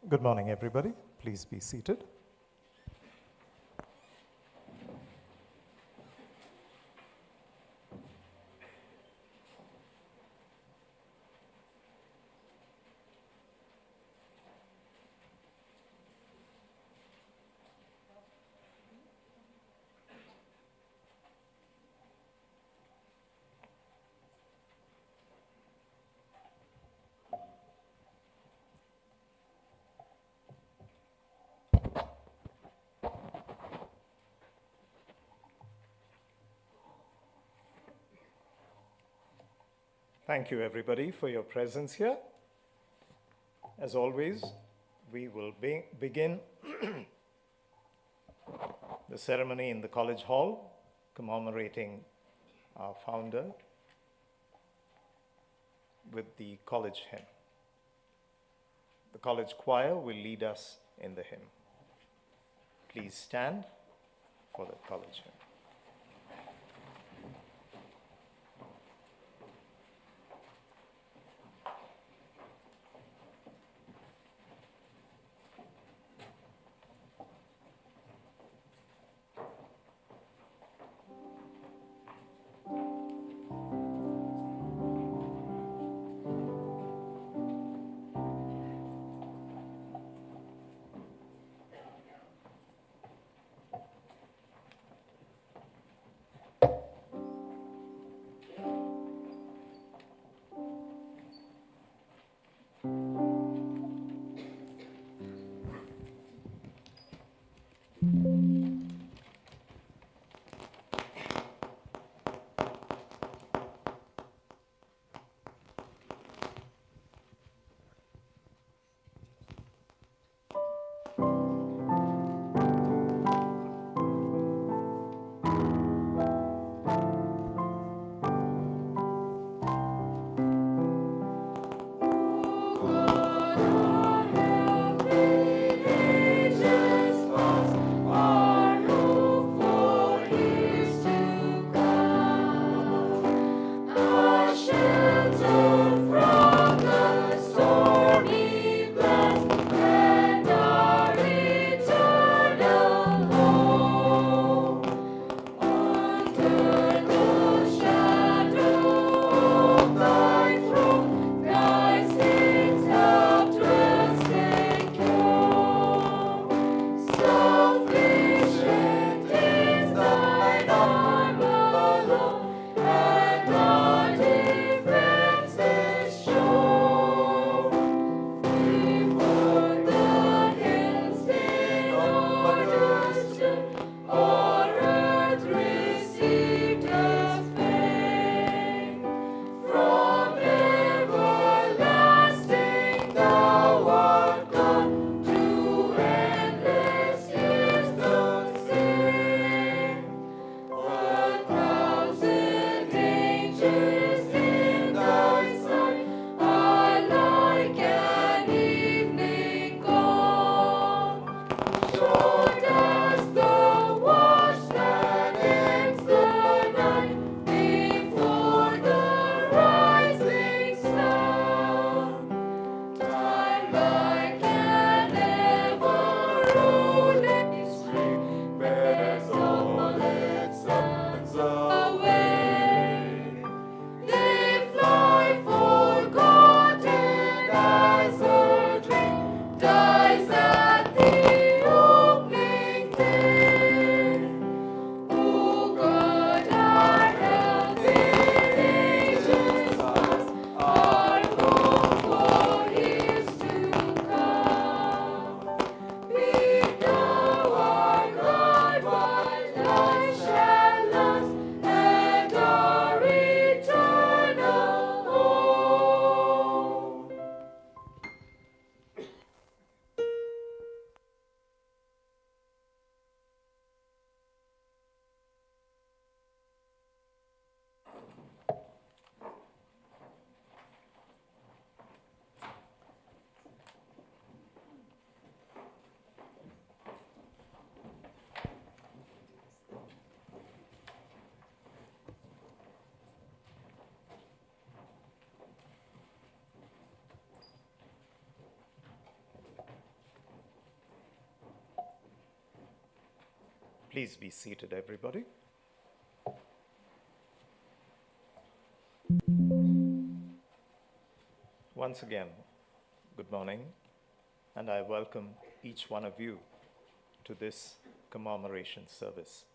Good morning, everybody. Please be seated. Thank you, everybody, for your presence here. As always, we will begin the ceremony in the College Hall, commemorating our founder with the college hymn. The college choir will lead us in the hymn. Please stand for the college hymn. Thy Please be seated, everybody. Once again, good morning, and I welcome each one of you to this commemoration service.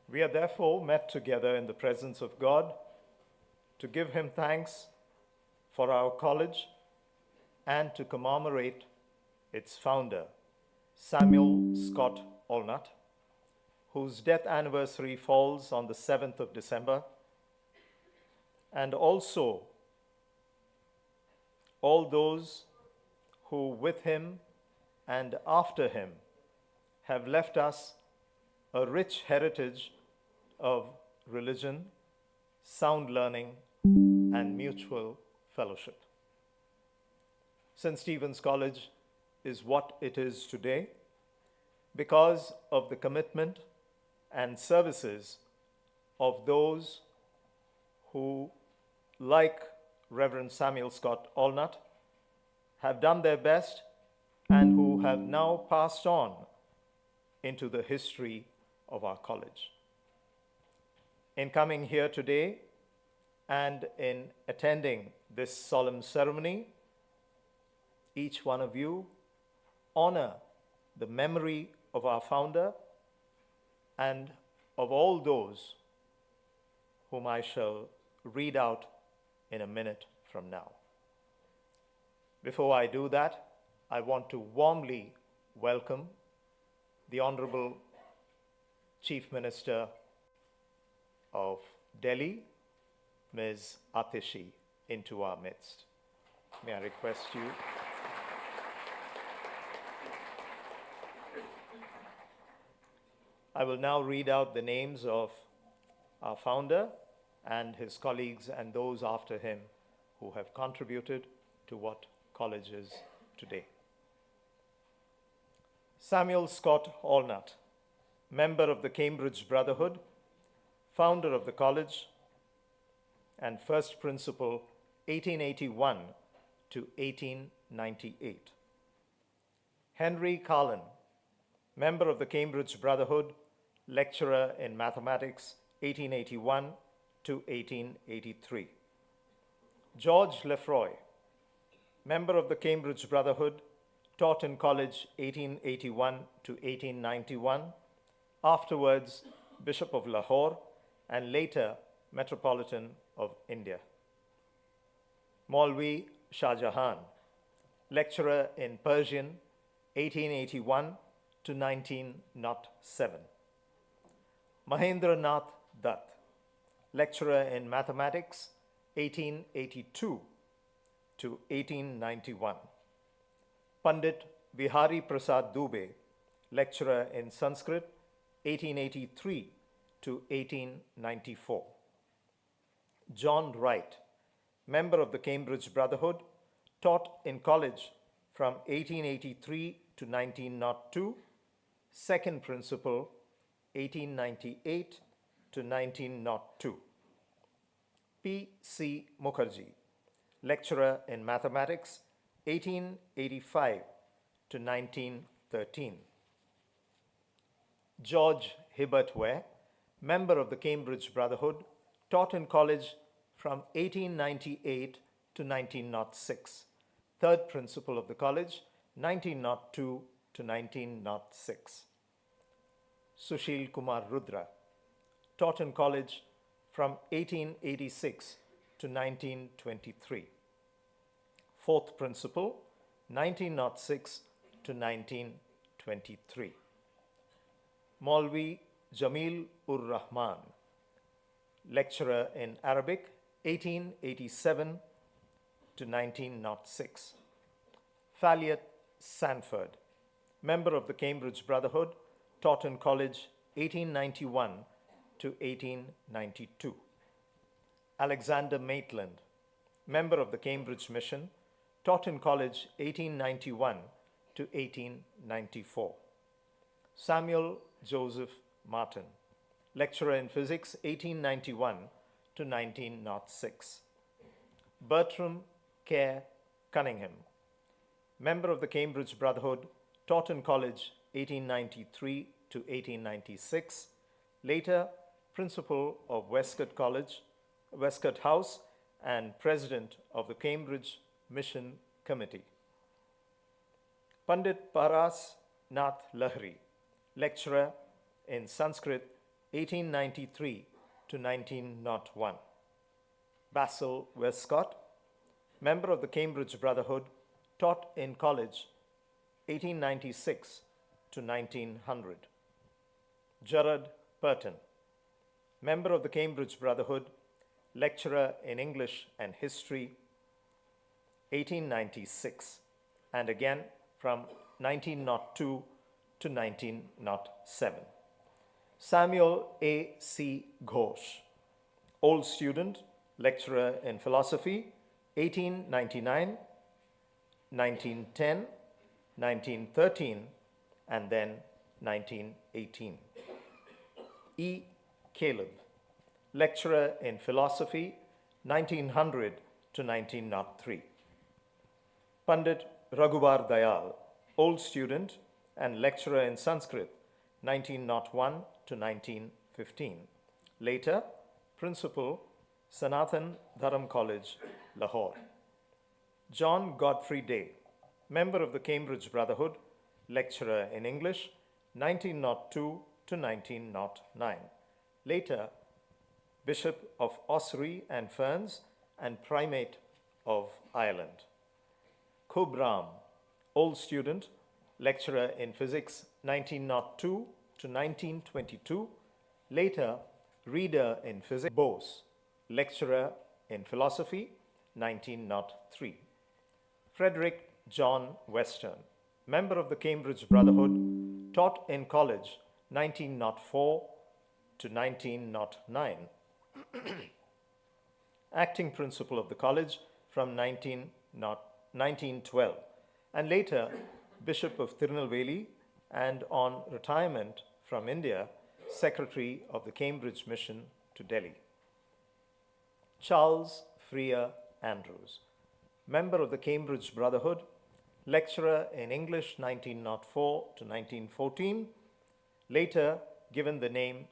We are therefore met together in the presence of God to give Him thanks for our college and to commemorate its founder, Samuel Scott Allnut, whose death anniversary falls on the 7th of December, and also all those who with him and after him have left us a rich heritage of religion, sound learning, and mutual fellowship. St. Stephen's College is what it is today because of the commitment and services of those who, like Reverend Samuel Scott Allnut, have done their best and who have now passed on into the history of our college. In coming here today and in attending this solemn ceremony, each one of you honor the memory of our founder and of all those whom I shall read out in a minute from now. Before I do that, I want to warmly welcome the Honorable Chief Minister of Delhi, Ms. Atishi, into our midst. May I request you I will now read out the names of our founder and his colleagues and those after him who have contributed to what college is today. Samuel Scott Allnut, member of the Cambridge Brotherhood, founder of the college, and first principal 1881 to 1898. Henry Carlin, member of the Cambridge Brotherhood, lecturer in mathematics 1881 to 1883. George Lefroy, member of the Cambridge Brotherhood, taught in college 1881 to 1891, afterwards Bishop of Lahore, and later Metropolitan of India. Maulvi Shah Jahan, lecturer in Persian 1881 to 1907. Mahendra Nath Dutt, lecturer in mathematics 1882 to 1891. Pandit Vihari Prasad Dubey, lecturer in Sanskrit 1883 to 1894. John Wright, member of the Cambridge Brotherhood, taught in college from 1883 to 1902, second principal 1898 to 1902. P. C. Mukherjee, lecturer in mathematics 1885 to 1913. George Hibbert Ware, member of the Cambridge Brotherhood, taught in college from 1898 to 1906. Third principal of the college, 1902 to 1906. Sushil Kumar Rudra, taught in college from 1886 to 1923. Fourth principal, 1906 to 1923. Maulvi Jamil Ur Rahman, lecturer in Arabic 1887 to 1906. Falliot Sanford, member of the Cambridge Brotherhood, taught in college 1891 to 1892. Alexander Maitland, member of the Cambridge Mission, taught in college 1891 to 1894. Samuel Joseph Martin, lecturer in physics 1891 to 1906. Bertram Kerr Cunningham, member of the Cambridge Brotherhood, taught in college 1893 to 1896. Later, principal of Westcott House, and president of the Cambridge Mission Committee. Pandit Paras Nath Lahiri, lecturer in Sanskrit 1893 to 1901. Basil Westcott, member of the Cambridge Brotherhood, taught in college 1896 to 1900. Gerard Burton, member of the Cambridge Brotherhood, lecturer in English and History 1896, and again from 1902 to 1907. Samuel A. C. Ghosh, old student, lecturer in philosophy 1899, 1910, 1913, and then 1918. E. Caleb, lecturer in philosophy 1900 to 1903. Pandit Raghubar Dayal, old student and lecturer in Sanskrit 1901 to 1915. Later, principal, Sanathan Dharam College, Lahore. John Godfrey Day, member of the Cambridge Brotherhood, lecturer in English 1902 to 1909. Later, Bishop of Ossory and Ferns and Primate of Ireland. Kubram, old student, lecturer in physics 1902 to 1922. Later, reader in physics. Bose, lecturer in philosophy 1903. Frederick John Western, member of the Cambridge Brotherhood, taught in college 1904 to 1909. Acting principal of the college from 1912, and later Bishop of Tirunelveli, and on retirement from India, Secretary of the Cambridge Mission to Delhi. Charles Freer Andrews, member of the Cambridge Brotherhood, lecturer in English 1904 to 1914, later given the name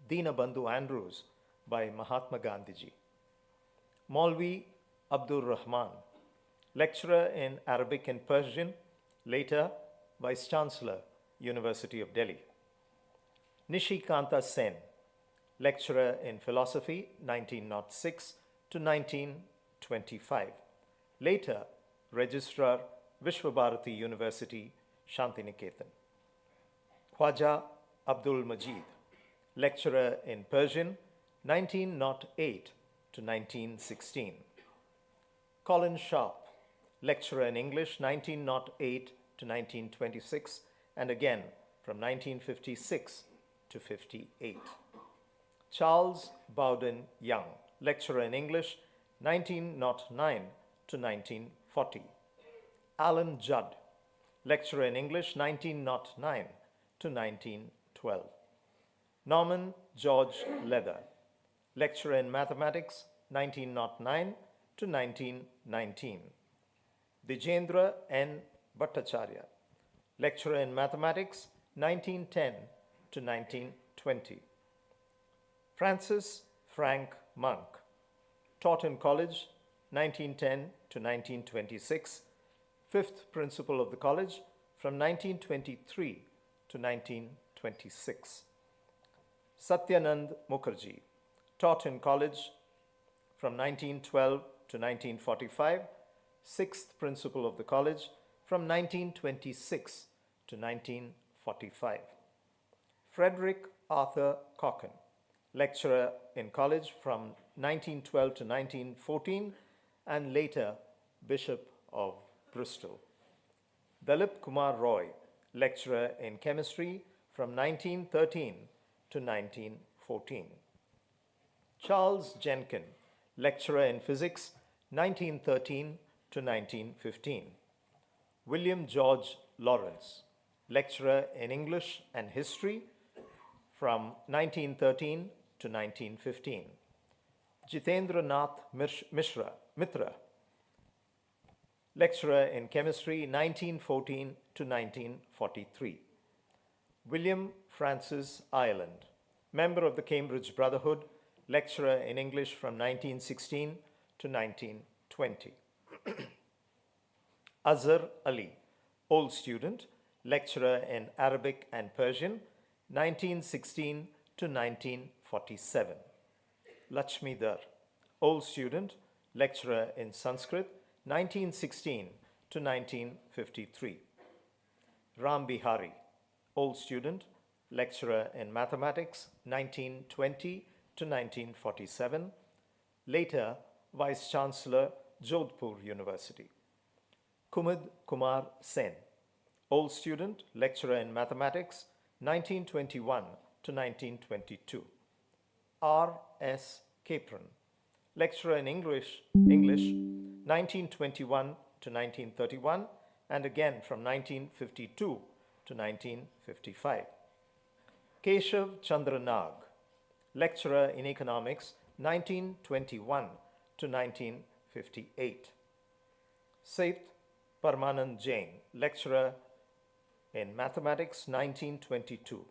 Dinabandhu Andrews by Mahatma Gandhiji. Maulvi Abdur Rahman, lecturer in Arabic and Persian, later Vice Chancellor, University of Delhi. Nishikanta Sen, lecturer in philosophy 1906 to 1925, later Registrar, Vishwabharati University, Shantiniketan. Khwaja Abdul Majid, lecturer in Persian 1908 to 1916. Colin Sharp, lecturer in English 1908 to 1926, and again from 1956 to 58. Charles Bowden Young, lecturer in English 1909 to 1940. Alan Judd, lecturer in English 1909 to 1912. Norman George Leather, lecturer in mathematics 1909 to 1919. Dijendra N. Bhattacharya, lecturer in mathematics 1910 to 1920. Francis Frank Monk, taught in college 1910 to 1926, fifth principal of the college from 1923 to 1926. Satyanand Mukherjee, taught in college from 1912 to 1945, sixth principal of the college from 1926 to 1945. Frederick Arthur Cocken, lecturer in college from 1912 to 1914, and later Bishop of Bristol. Dalip Kumar Roy, lecturer in chemistry from 1913 to 1914. Charles Jenkin, lecturer in physics 1913 to 1915. William George Lawrence, lecturer in English and history from 1913 to 1915. Jitendra Nath Mitra, lecturer in chemistry 1914 to 1943. William Francis Ireland, member of the Cambridge Brotherhood, lecturer in English from 1916 to 1920. Azhar Ali, old student, lecturer in Arabic and Persian, 1916 to 1947. Lakshmi Dar, old student, lecturer in Sanskrit, 1916 to 1953. Ram Bihari, old student, lecturer in mathematics, 1920 to 1947. Later, Vice Chancellor, Jodhpur University. Kumud Kumar Sen, old student, lecturer in mathematics, 1921 to 1922. R.S. Capron, lecturer in English, 1921 to 1931, and again from 1952 to 1955. Keshav Chandra Nag, lecturer in economics, 1921 to 1958. Seth Parmanand Jain, lecturer in mathematics, 1922.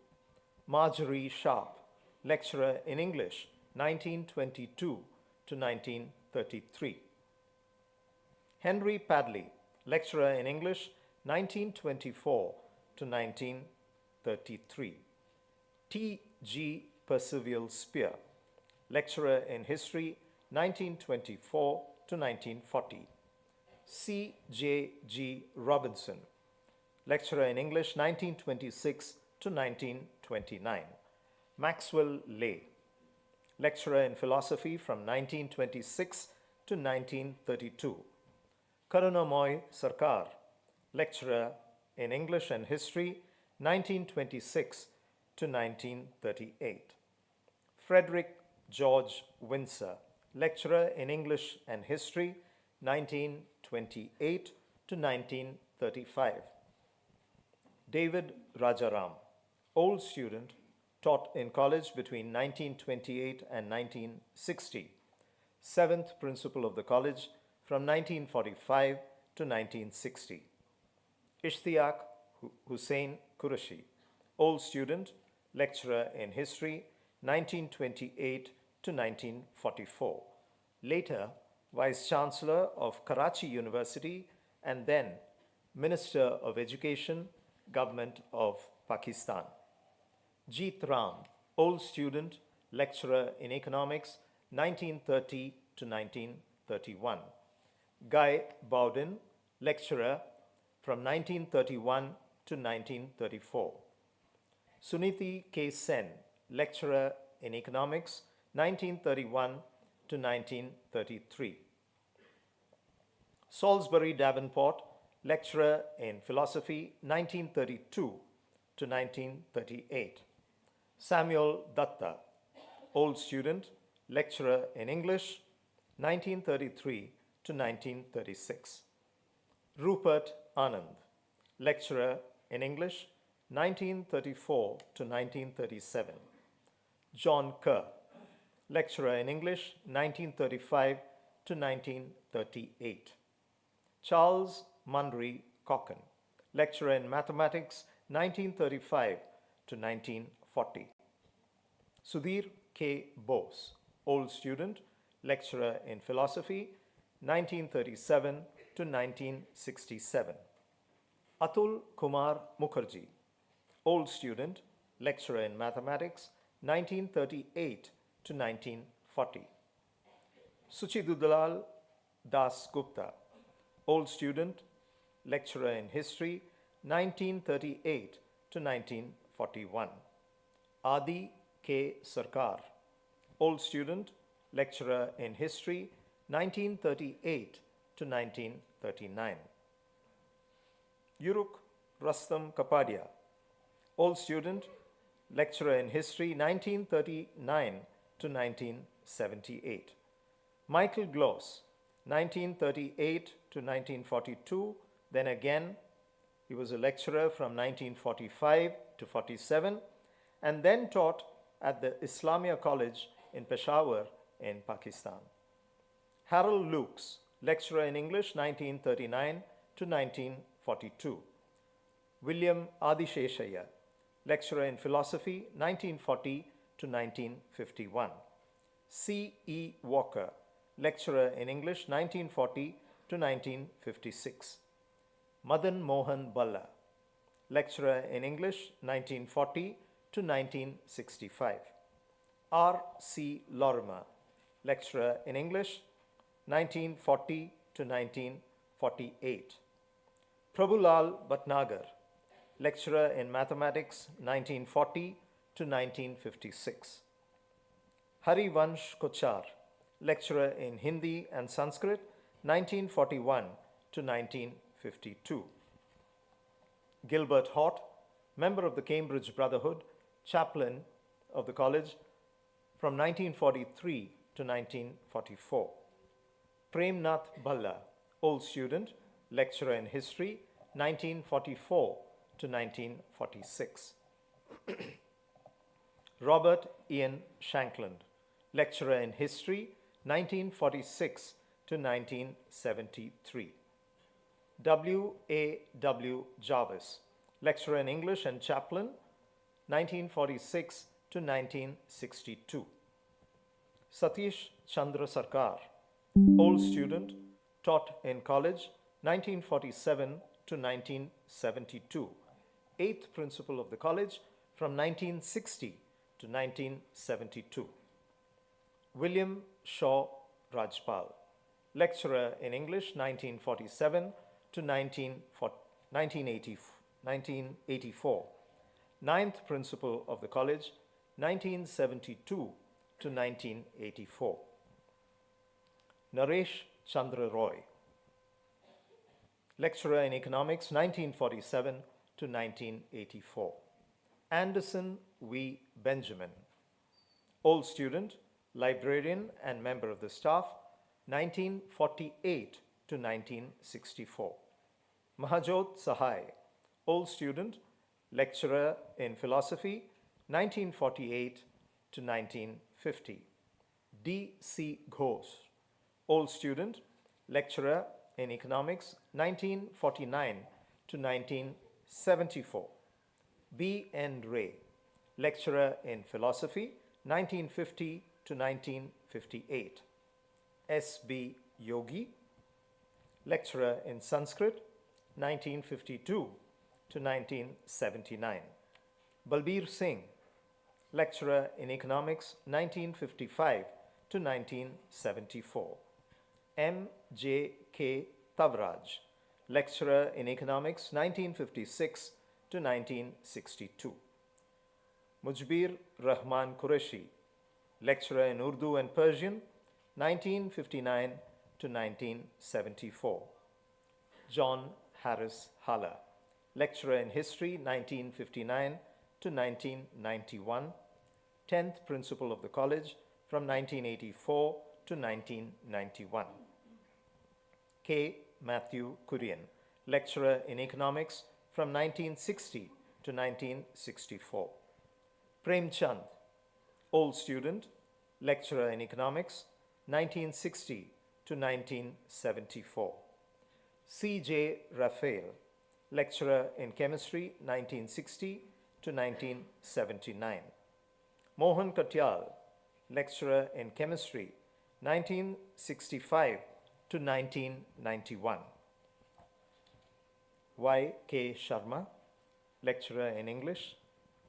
Marjorie Sharp, lecturer in English, 1922 to 1933. Henry Padley, lecturer in English, 1924 to 1933. T. G. Percival Spear, lecturer in history, 1924 to 1940. C. J. G. Robinson, lecturer in English, 1926 to 1929. Maxwell Lay, lecturer in philosophy from 1926 to 1932. Karunamoy Sarkar, lecturer in English and history, 1926 to 1938. Frederick George Windsor, lecturer in English and history, 1928 to 1935. David Rajaram, old student, taught in college between 1928 and 1960. Seventh principal of the college from 1945 to 1960. Ishtiaq Hussain Qureshi, old student, lecturer in history, 1928 to 1944. Later, Vice Chancellor of Karachi University and then Minister of Education, Government of Pakistan. Jeet Ram, old student, lecturer in economics, 1930 to 1931. Guy Bowden, lecturer from 1931 to 1934. Suniti K. Sen, lecturer in economics, 1931 to 1933. Salisbury Davenport, lecturer in philosophy, 1932 to 1938. Samuel Datta, old student, lecturer in English, 1933 to 1936. Rupert Anand, lecturer in English, 1934 to 1937. John Kerr, lecturer in English, 1935 to 1938. Charles Mundry Cocken, lecturer in mathematics, 1935 to 1940. Sudhir K. Bose, old student, lecturer in philosophy, 1937 to 1967. Atul Kumar Mukherjee, old student, lecturer in mathematics, 1938 to 1940. Suchidudlal Das Gupta, old student, lecturer in history, 1938 to 1941. Adi K. Sarkar, old student, lecturer in history, 1938 to 1939. Yuruk Rastam Kapadia, old student, lecturer in history, 1939 to 1978. Michael Gloss, 1938 to 1942, then again he was a lecturer from 1945 to 47, and then taught at the Islamia College in Peshawar in Pakistan. Harold Lukes, lecturer in English, 1939 to 1942. William Adisheshaya, lecturer in philosophy, 1940 to 1951. C. E. Walker, lecturer in English, 1940 to 1956. Madan Mohan Balla, lecturer in English, 1940 to 1965. R. C. Lorimer, lecturer in English, 1940 to 1948. Prabhulal Bhatnagar, lecturer in mathematics, 1940 to 1956. Harivansh Kochar, lecturer in Hindi and Sanskrit, 1941 to 1952. Gilbert Hott, member of the Cambridge Brotherhood, chaplain of the college from 1943 to 1944. Premnath Bhalla, old student, lecturer in history, 1944 to 1946. Robert Ian Shankland, lecturer in history, 1946 to 1973. W. A. W. Jarvis, lecturer in English and chaplain, 1946 to 1962. Satish Chandra Sarkar, old student, taught in college, 1947 to 1972. Eighth principal of the college from 1960 to 1972. William Shaw Rajpal, lecturer in English, 1947 to 1984. Ninth principal of the college, 1972 to 1984. Naresh Chandra Roy, lecturer in economics, 1947 to 1984. Anderson V. Benjamin, old student, librarian and member of the staff, 1948 to 1964. Mahajot Sahai, old student, lecturer in philosophy, 1948 to 1950. D. C. Ghosh, old student, lecturer in economics, 1949 to 1974. B. N. Ray, lecturer in philosophy, 1950 to 1958. S. B. Yogi, lecturer in Sanskrit, 1952 to 1979. Balbir Singh, lecturer in economics, 1955 to 1974. M. J. K. Tavraj, lecturer in economics, 1956 to 1962. Mujbir Rahman Qureshi, lecturer in Urdu and Persian, 1959 to 1974. John Harris Hala, lecturer in history, 1959 to 1991, 10th principal of the college from 1984 to 1991. K. Matthew Kurian, lecturer in economics from 1960 to 1964. Prem Chand, old student, lecturer in economics, 1960 to 1974. C. J. Raphael, lecturer in chemistry, 1960 to 1979. Mohan Katyal, lecturer in chemistry, 1965 to 1991. Y. K. Sharma, lecturer in English,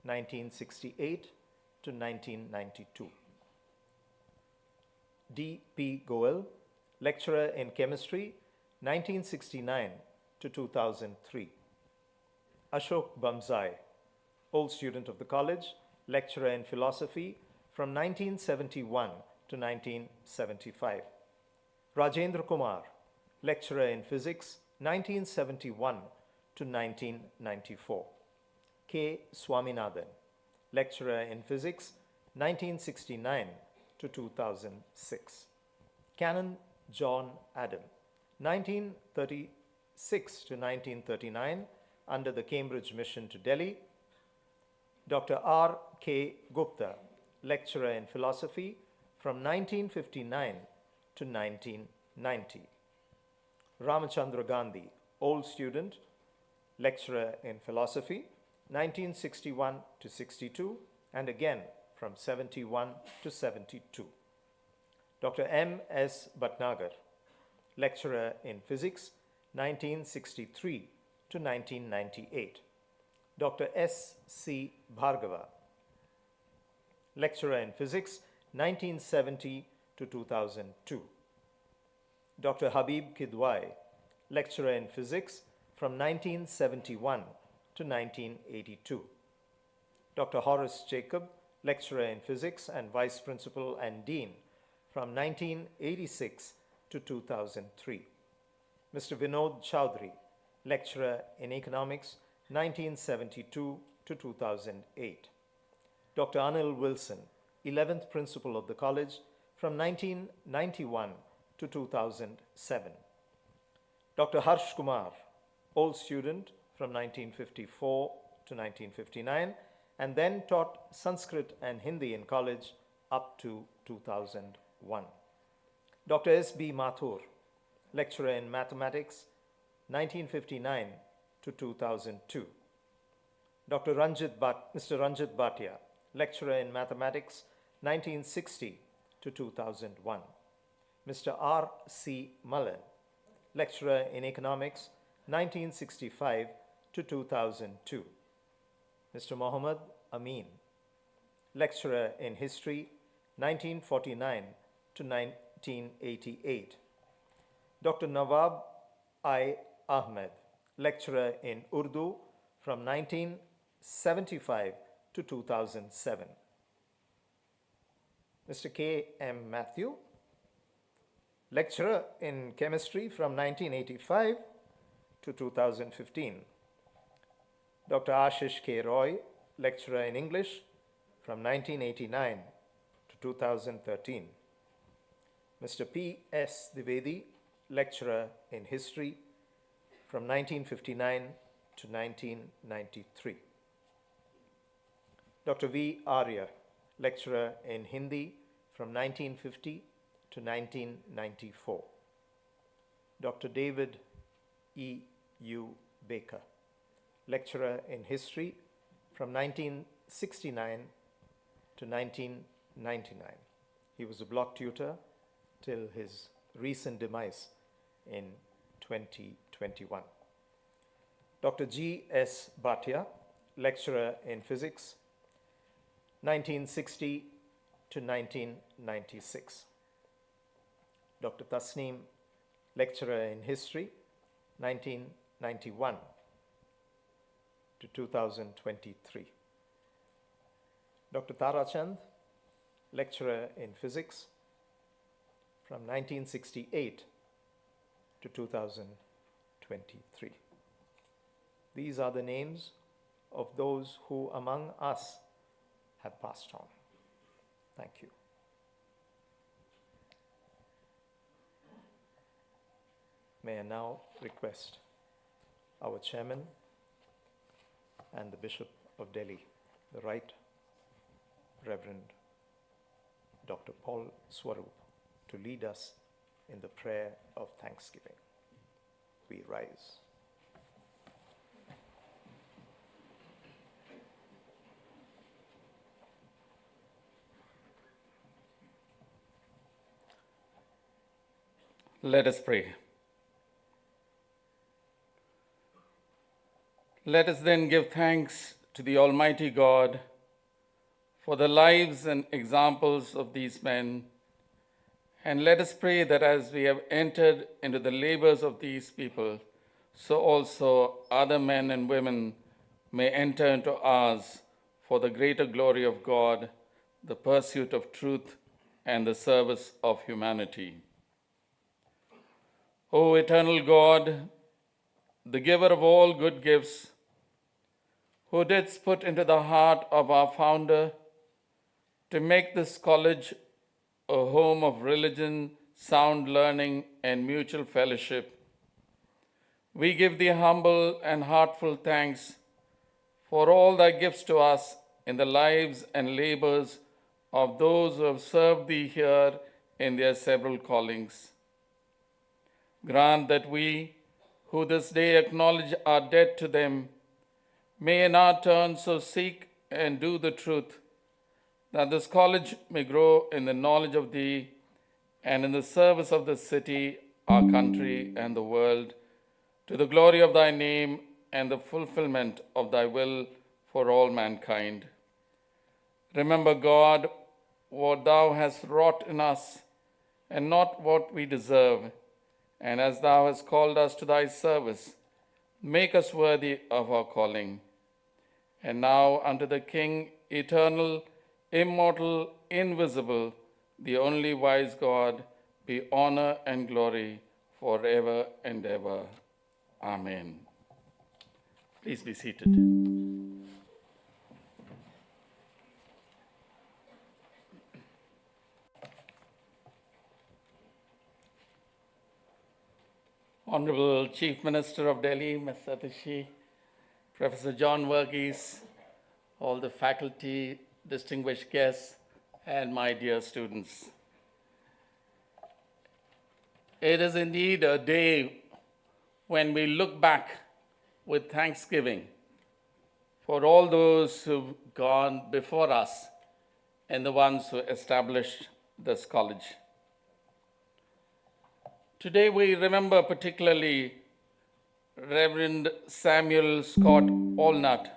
1968 to 1992. D. P. Goel, lecturer in chemistry, 1969 to 2003. Ashok Bamzai, old student of the college, lecturer in philosophy from 1971 to 1975. Rajendra Kumar, lecturer in physics, 1971 to 1994. K. Swaminathan, lecturer in physics, 1969 to 2006. Canon John Adam, 1936 to 1939, under the Cambridge mission to Delhi. Dr. R. K. Gupta, lecturer in philosophy from 1959 to 1990. Ramachandra Gandhi, old student, lecturer in philosophy 1961 to 62, and again from 71 to 72. Dr. M. S. Bhatnagar, lecturer in physics, 1963 to 1998. Dr. S. C. Bhargava, lecturer in physics, 1970 to 2002. Dr. Habib Kidwai, lecturer in physics from 1971 to 1982. Dr. Horace Jacob, lecturer in physics and vice principal and dean from 1986 to 2003. Mr. Vinod Chowdhury, lecturer in economics, 1972 to 2008. Dr. Anil Wilson, 11th principal of the college from 1991 to 2007. Dr. Harsh Kumar, old student from 1954 to 1959, and then taught Sanskrit and Hindi in college up to 2001. Dr. S. B. Mathur, lecturer in mathematics, 1959 to 2002. Mr. Ranjit Bhatia, lecturer in mathematics, 1960 to 2001. Mr. R. C. Mullen, lecturer in economics, 1965 to 2002. Mr. Mohammad Amin, lecturer in history, 1949 to 1988. Dr. Nawab I. Ahmed, lecturer in Urdu from 1975 to 2007. Mr. K. M. Matthew, lecturer in chemistry from 1985 to 2015. Dr. Ashish K. Roy, lecturer in English from 1989 to 2013. Mr. P. S. Dwivedi, lecturer in history from 1959 to 1993. Dr. V. Arya, lecturer in Hindi from 1950 to 1994. Dr. David E. U. Baker, lecturer in history from 1969 to 1999. He was a block tutor till his recent demise in 2021. Dr. G. S. Bhatia, lecturer in physics, 1960 to 1996. Dr. Tasneem, lecturer in history, 1991 to 2023. Dr. Tarachand, lecturer in physics, from 1968 to 2023. These are the names of those who among us have passed on. Thank you. May I now request our chairman and the Bishop of Delhi, the Right Reverend Dr. Paul Swarup, to lead us in the prayer of thanksgiving. We rise. Let us pray. Let us then give thanks to the Almighty God for the lives and examples of these men, and let us pray that as we have entered into the labors of these people, so also other men and women may enter into ours for the greater glory of God, the pursuit of truth, and the service of humanity. O eternal God, the giver of all good gifts, who didst put into the heart of our founder to make this college a home of religion, sound learning, and mutual fellowship, we give thee humble and heartful thanks for all thy gifts to us in the lives and labors of those who have served thee here in their several callings. Grant that we, who this day acknowledge our debt to them, May in our turn so seek and do the truth, that this college may grow in the knowledge of Thee and in the service of the city, our country, and the world, to the glory of Thy name and the fulfillment of Thy will for all mankind. Remember, God, what Thou hast wrought in us, and not what we deserve, and as Thou hast called us to Thy service, make us worthy of our calling. And now unto the King, eternal, immortal, invisible, the only wise God, be honor and glory forever and ever. Amen. Please be seated. Honorable Chief Minister of Delhi, Mr. Atishi, Professor John Verghese, all the faculty, distinguished guests, and my dear students. It is indeed a day when we look back with thanksgiving for all those who've gone before us and the ones who established this college. Today we remember particularly Reverend Samuel Scott Allnut,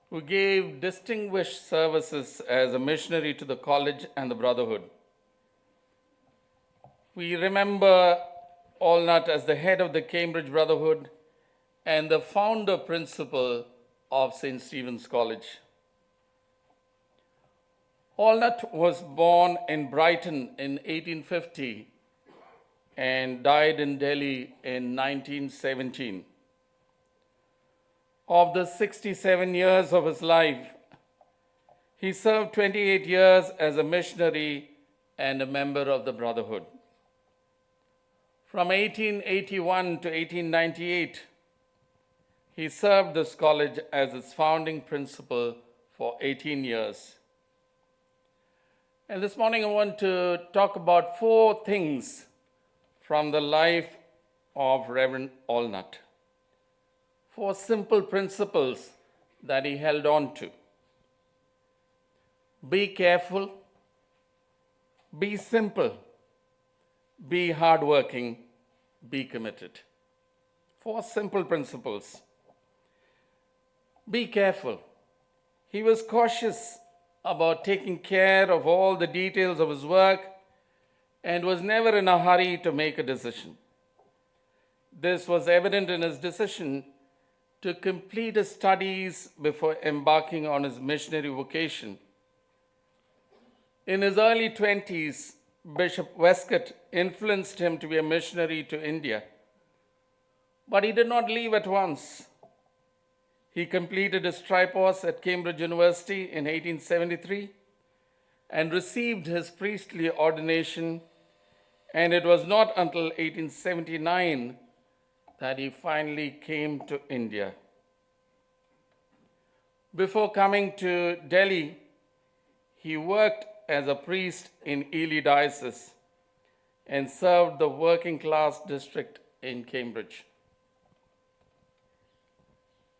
who gave distinguished services as a missionary to the college and the brotherhood. We remember Allnut as the head of the Cambridge Brotherhood and the founder principal of St. Stephen's College. Allnut was born in Brighton in 1850 and died in Delhi in 1917. Of the 67 years of his life, he served 28 years as a missionary and a member of the Brotherhood. From 1881 to 1898, he served this college as its founding principal for 18 years. And this morning I want to talk about 4 things from the life of Reverend Allnut. 4 simple principles that he held on to. Be careful, be simple, be hardworking, be committed. 4 simple principles. Be careful. He was cautious about taking care of all the details of his work and was never in a hurry to make a decision. This was evident in his decision to complete his studies before embarking on his missionary vocation. In his early 20s, Bishop Westcott influenced him to be a missionary to India, but he did not leave at once. He completed his tripos at Cambridge University in 1873 and received his priestly ordination, and it was not until 1879 that he finally came to India. Before coming to Delhi, he worked as a priest in Ely Diocese and served the working class district in Cambridge.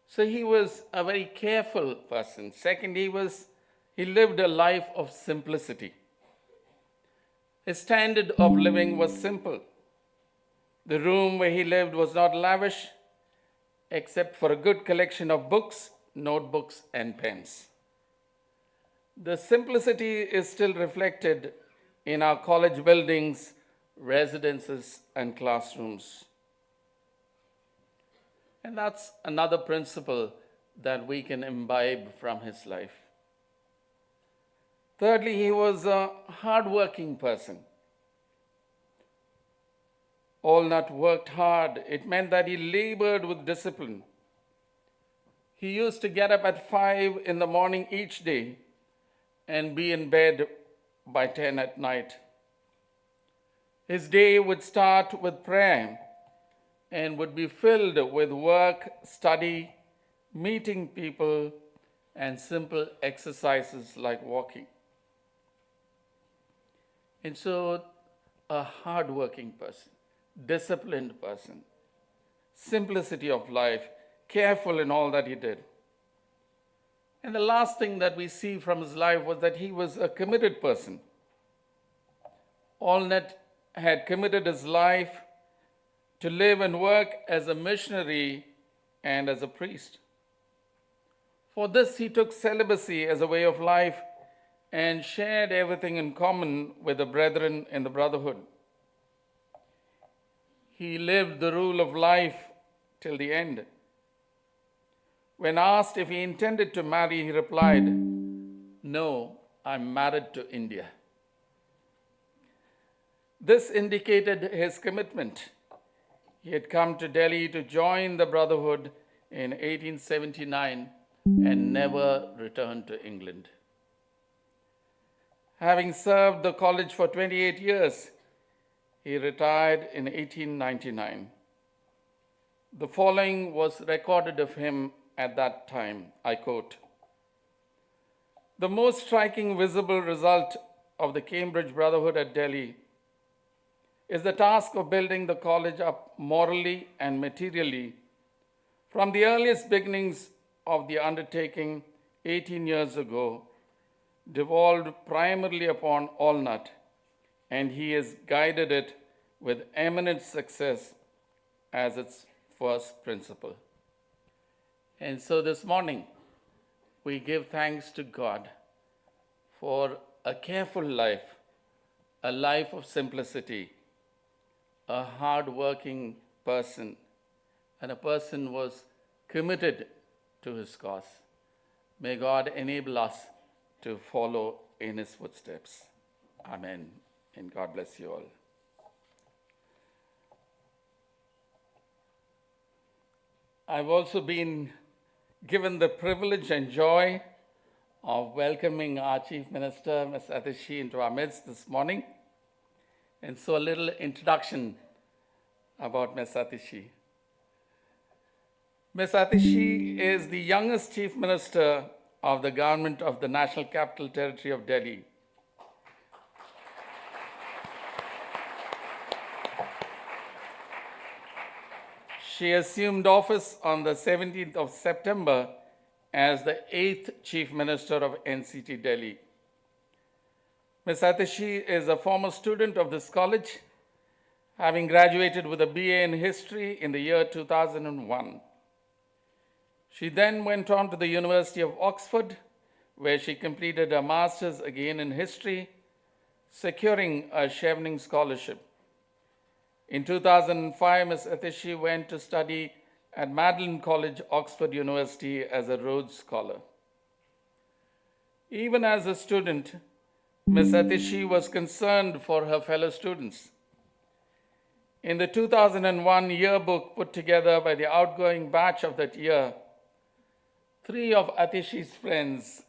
So he was a very careful person. Second, he lived a life of simplicity. His standard of living was simple. The room where he lived was not lavish, except for a good collection of books, notebooks, and pens. The simplicity is still reflected in our college buildings, residences, and classrooms. And that's another principle that we can imbibe from his life. Thirdly, he was a hardworking person. Allnut worked hard. It meant that he labored with discipline. He used to get up at 5 in the morning each day and be in bed by 10 at night. His day would start with prayer and would be filled with work, study, meeting people, and simple exercises like walking. And so, a hardworking person, disciplined person, simplicity of life, careful in all that he did. And the last thing that we see from his life was that he was a committed person. Allnut had committed his life to live and work as a missionary and as a priest. For this, he took celibacy as a way of life and shared everything in common with the brethren in the brotherhood. He lived the rule of life till the end. When asked if he intended to marry, he replied, "No, I'm married to India." This indicated his commitment. He had come to Delhi to join the Brotherhood in 1879 and never returned to England. Having served the college for 28 years, he retired in 1899. The following was recorded of him at that time, I quote, "The most striking visible result of the Cambridge Brotherhood at Delhi is the task of building the college up morally and materially from the earliest beginnings of the undertaking 18 years ago, devolved primarily upon Allnut, and he has guided it with eminent success as its first principle." And so this morning, we give thanks to God for a careful life, a life of simplicity, a hard-working person, and a person who was committed to his cause. May God enable us to follow in his footsteps. Amen. And God bless you all. I've also been given the privilege and joy of welcoming our Chief Minister, Ms. Atishi, into our midst this morning. And so a little introduction about Ms. Atishi. Ms. Atishi is the youngest Chief Minister of the government of the National Capital Territory of Delhi. She assumed office on the 17th of September as the 8th Chief Minister of NCT Delhi. Ms. Atishi is a former student of this college, having graduated with a BA in History in the year 2001. She then went on to the University of Oxford, where she completed a master's again in History, securing a Chevening scholarship. In 2005, Ms. Atishi went to study at Magdalen College, Oxford University as a Rhodes Scholar. Even as a student, Ms. Atishi was concerned for her fellow students. In the 2001 yearbook put together by the outgoing batch of that year, 3 of Atishi's friends,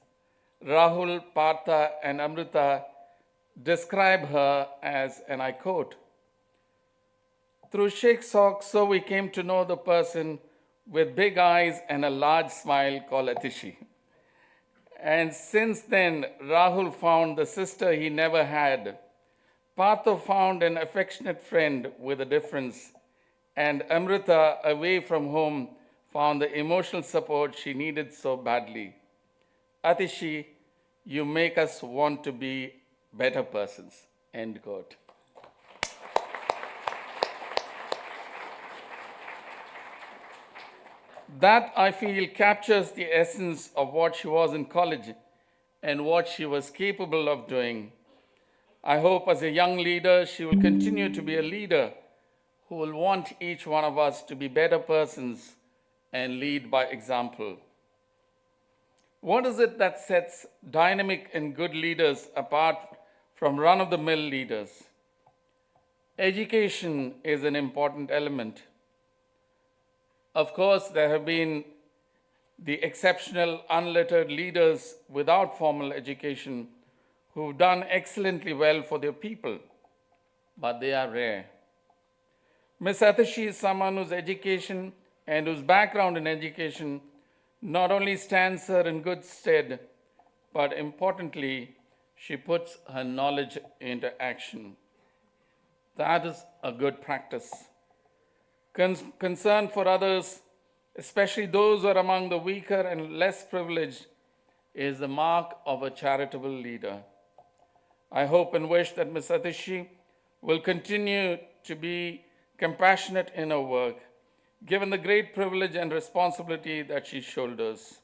Rahul, Partha, and Amrita, describe her as, and I quote, "Through Sheikh Sock, so we came to know the person with big eyes and a large smile called Atishi. And since then, Rahul found the sister he never had. Partha found an affectionate friend with a difference. And Amrita, away from home, found the emotional support she needed so badly. Atishi, you make us want to be better persons." End quote. That, I feel, captures the essence of what she was in college and what she was capable of doing. I hope as a young leader, she will continue to be a leader who will want each one of us to be better persons and lead by example. What is it that sets dynamic and good leaders apart from run-of-the-mill leaders? Education is an important element. Of course, there have been the exceptional unlettered leaders without formal education who've done excellently well for their people, but they are rare. Ms. Atishi is someone whose education and whose background in education not only stands her in good stead, but importantly, she puts her knowledge into action. That is a good practice. Concern for others, especially those who are among the weaker and less privileged, is the mark of a charitable leader. I hope and wish that Ms. Atishi will continue to be compassionate in her work, given the great privilege and responsibility that she shoulders.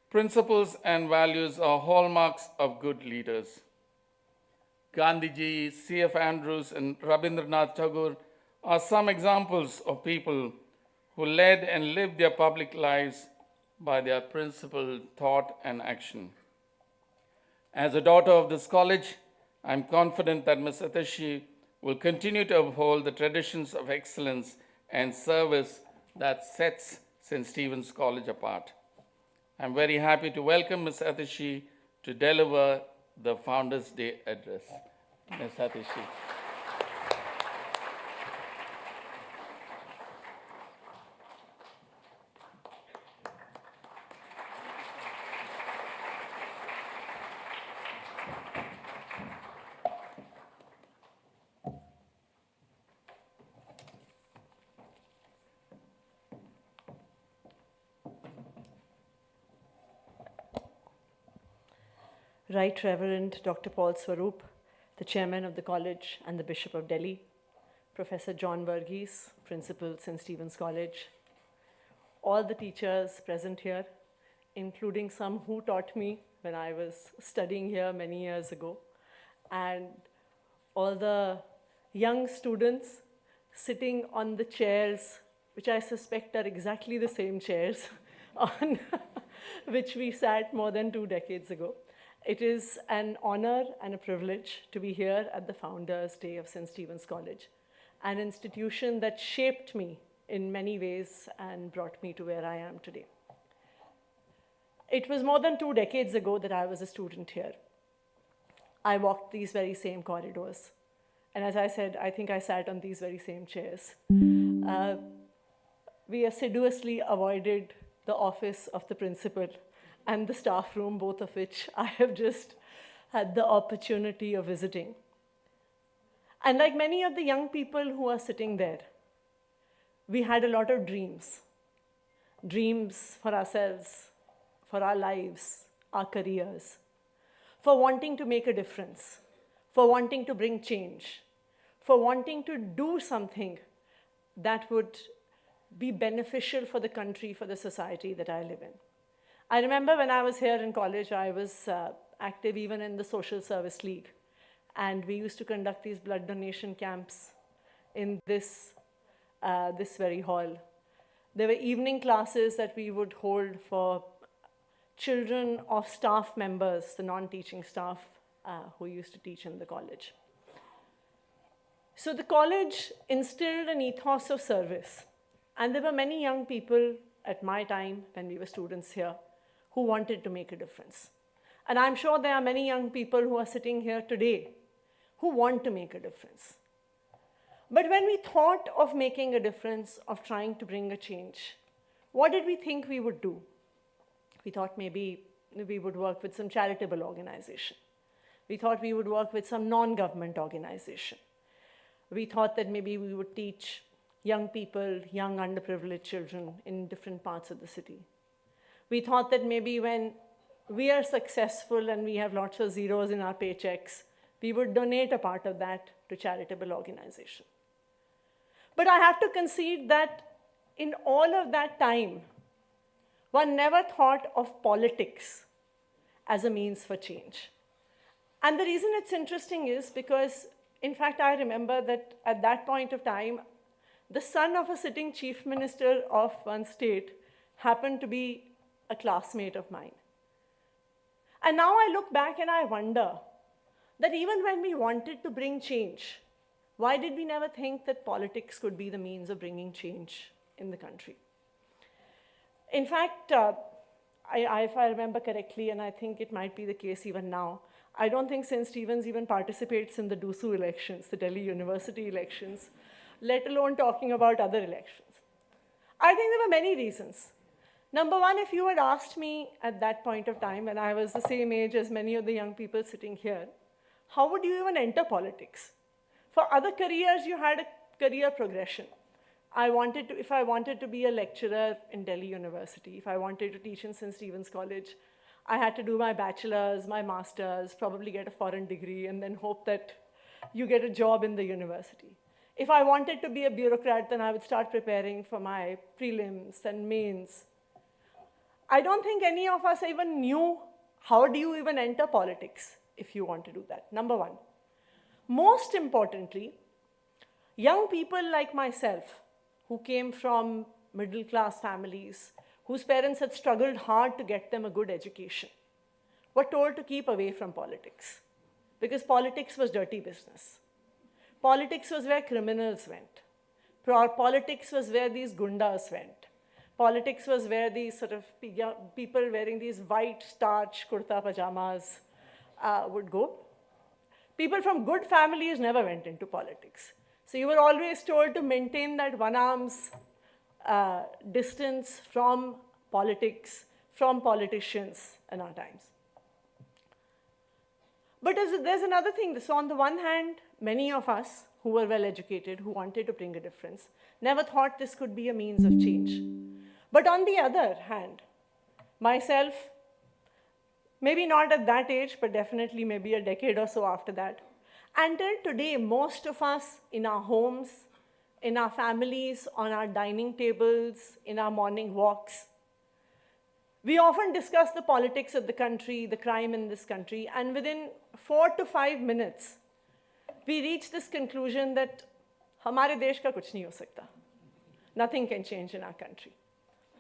Principles and values are hallmarks of good leaders. Gandhiji, C.F. Andrews, and Rabindranath Tagore are some examples of people who led and lived their public lives by their principled thought and action. As a daughter of this college, I'm confident that Ms. Atishi will continue to uphold the traditions of excellence and service that sets St. Stephen's College apart. I'm very happy to welcome Ms. Atishi to deliver the Founders' Day address. Ms. Atishi. Right Reverend Dr. Paul Swarup, the chairman of the college and the Bishop of Delhi, Professor John Verghese, principal, St. Stephen's College, all the teachers present here, including some who taught me when I was studying here many years ago, and all the young students sitting on the chairs, which I suspect are exactly the same chairs on which we sat more than 2 decades ago. It is an honor and a privilege to be here at the Founders' Day of St. Stephen's College, an institution that shaped me in many ways and brought me to where I am today. It was more than 2 decades ago that I was a student here. I walked these very same corridors. And as I said, I think I sat on these very same chairs. We assiduously avoided the office of the principal and the staff room, both of which I have just had the opportunity of visiting. And like many of the young people who are sitting there, we had a lot of dreams. Dreams for ourselves, for our lives, our careers, for wanting to make a difference, for wanting to bring change, for wanting to do something that would be beneficial for the country, for the society that I live in. I remember when I was here in college, I was active even in the Social Service League. And we used to conduct these blood donation camps in this very hall. There were evening classes that we would hold for children of staff members, the non-teaching staff who used to teach in the college. So the college instilled an ethos of service. And there were many young people at my time when we were students here who wanted to make a difference. And I'm sure there are many young people who are sitting here today who want to make a difference. But when we thought of making a difference, of trying to bring a change, what did we think we would do? We thought maybe we would work with some charitable organization. We thought we would work with some non-government organization. We thought that maybe we would teach young people, young underprivileged children in different parts of the city. We thought that maybe when we are successful and we have lots of zeros in our paychecks, we would donate a part of that to charitable organization. But I have to concede that in all of that time, one never thought of politics as a means for change. And the reason it's interesting is because, in fact, I remember that at that point of time, the son of a sitting chief minister of one state happened to be a classmate of mine. And now I look back and I wonder that even when we wanted to bring change, why did we never think that politics could be the means of bringing change in the country? In fact, if I remember correctly, and I think it might be the case even now, I don't think St. Stephen's even participates in the DUSU elections, the Delhi University elections, let alone talking about other elections. I think there were many reasons. Number one, if you had asked me at that point of time, when I was the same age as many of the young people sitting here, how would you even enter politics? For other careers, you had a career progression. If I wanted to be a lecturer in Delhi University, if I wanted to teach in St. Stephen's College, I had to do my bachelor's, my master's, probably get a foreign degree, and then hope that you get a job in the university. If I wanted to be a bureaucrat, then I would start preparing for my prelims and mains. I don't think any of us even knew how do you even enter politics if you want to do that, number one. Most importantly, young people like myself who came from middle-class families, whose parents had struggled hard to get them a good education, were told to keep away from politics because politics was dirty business. Politics was where criminals went. Politics was where these gundas went. Politics was where these sort of people wearing these white starch kurta pajamas would go. People from good families never went into politics. So you were always told to maintain that one arm's distance from politics, from politicians in our times. But there's another thing. So on the one hand, many of us who were well educated, who wanted to bring a difference, never thought this could be a means of change. But on the other hand, myself, maybe not at that age, but definitely maybe a decade or so after that, until today, most of us in our homes, in our families, on our dining tables, in our morning walks, we often discuss the politics of the country, the crime in this country, and within 4 to 5 minutes, we reach this conclusion that हमारे देश का कुछ नहीं हो सकता. Nothing can change in our country.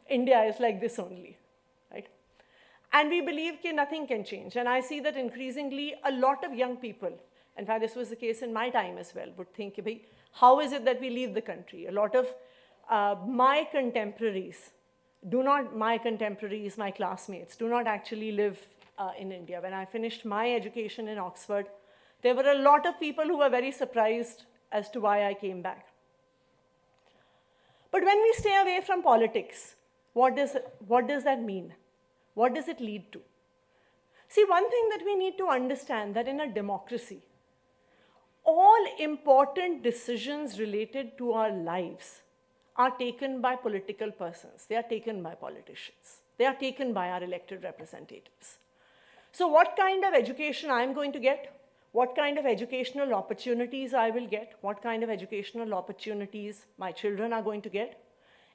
India is like this only, right? And we believe that nothing can change. And I see that increasingly a lot of young people, in fact, this was the case in my time as well, would think, how is it that we leave the country? A lot of my contemporaries, my classmates, do not actually live in India. When I finished my education in Oxford, there were a lot of people who were very surprised as to why I came back. But when we stay away from politics, what does that mean? What does it lead to? See, one thing that we need to understand that in a democracy, all important decisions related to our lives are taken by political persons. They are taken by politicians. They are taken by our elected representatives. So what kind of education I'm going to get, what kind of educational opportunities I will get, what kind of educational opportunities my children are going to get,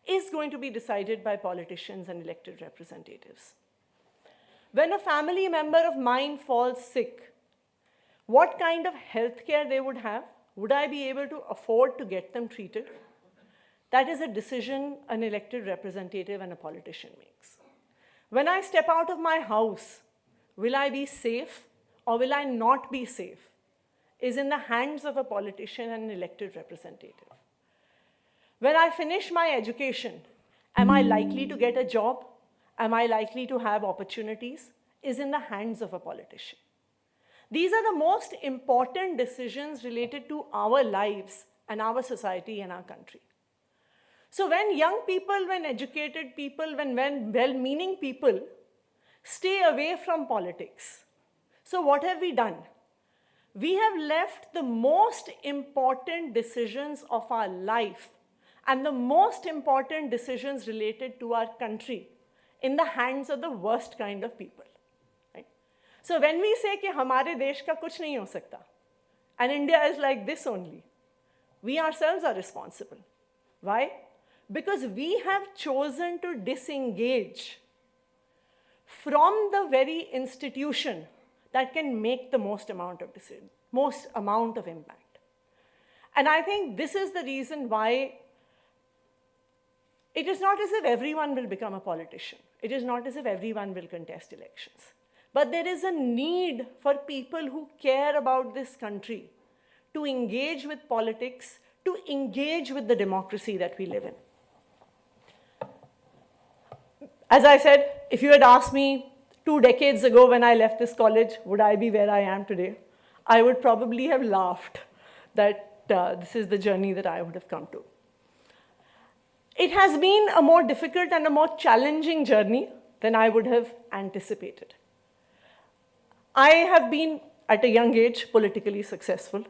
is going to be decided by politicians and elected representatives. When a family member of mine falls sick, what kind of health care they would have, would I be able to afford to get them treated? That is a decision an elected representative and a politician makes. When I step out of my house, will I be safe or will I not be safe, is in the hands of a politician and an elected representative. When I finish my education, am I likely to get a job? Am I likely to have opportunities? Is in the hands of a politician. These are the most important decisions related to our lives and our society and our country. So when young people, when educated people, when well-meaning people stay away from politics, so what have we done? We have left the most important decisions of our life and the most important decisions related to our country in the hands of the worst kind of people. Right? So when we say कि हमारे देश का कुछ नहीं हो सकता, and India is like this only, we ourselves are responsible. Why? Because we have chosen to disengage from the very institution that can make the most amount of decision, most amount of impact. And I think this is the reason why it is not as if everyone will become a politician. It is not as if everyone will contest elections. But there is a need for people who care about this country to engage with politics, to engage with the democracy that we live in. As I said, if you had asked me 2 decades ago when I left this college, would I be where I am today? I would probably have laughed that this is the journey that I would have come to. It has been a more difficult and a more challenging journey than I would have anticipated. I have been, at a young age, politically successful.